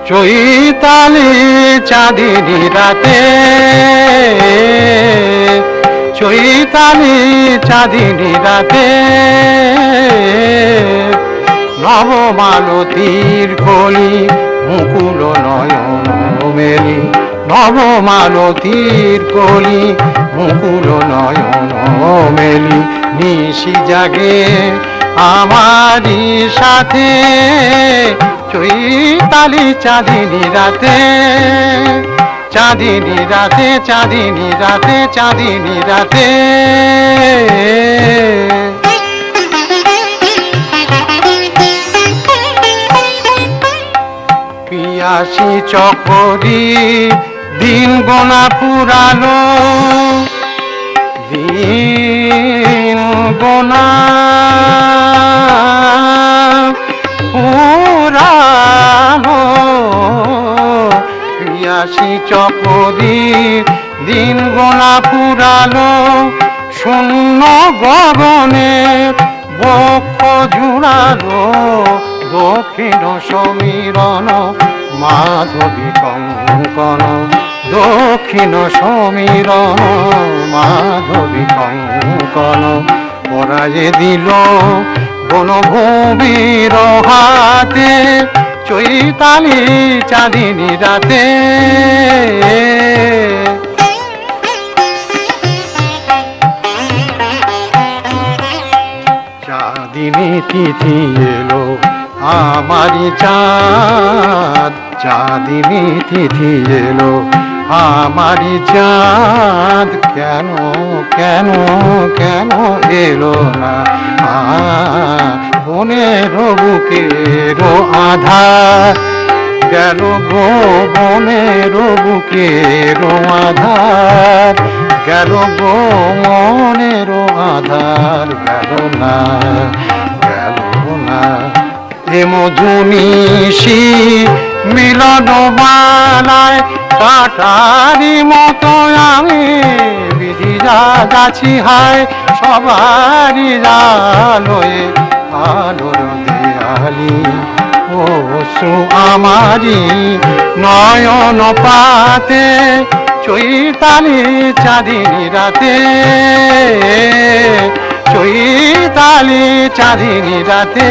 চৈতালি চাঁদিনী রাতে, চৈতালি চাঁদিনী রাতে, নবমালতীর কলি মুকুল নয়ন মেলি, নবমালতীর কলি মুকুল নয়ন মেলি, নিশি জাগে আমারি সাথে, চৈতালি চাঁদিনী রাতে, চাঁদিনী রাতে, চাঁদিনী রাতে, চাঁদিনী রাতে। পিয়াসী চকরি দিন গোনা পুরালো, দিন গোনা পুরালো, পিয়াসী চকরি দিন গোনা পুরালো, শূন্য গগনে বক্ষ জুড়ালো, দক্ষিণ সমীরণ মাধবী কঙ্কন, দক্ষিণ সমীরণ মাধবী কঙ্কন, পরাজে দিল বনভূমির হাতে, চৈতালি চাঁদিনী রাতে। চাঁদিনী তিথি এলো আমারি চাঁদ, চাঁদিনী তিথি এলো আমারি চাঁদ, কেন কেন কেন এলো না বনের বুকের আধার, গেল গো বনের বুকের আধার, গেল গো মনের আধার, গেল না গেল না। এ মধুনিশি মিলন মালায় কাটারি মতো আমি বিধি যাচ্ছি হায়, সবারই আলোয় আলোর দেয়ালি, অশ্রু আমারি নয়ন পাতে, চৈতালি চাঁদিনী রাতে, চৈতালি চাঁদিনী রাতে।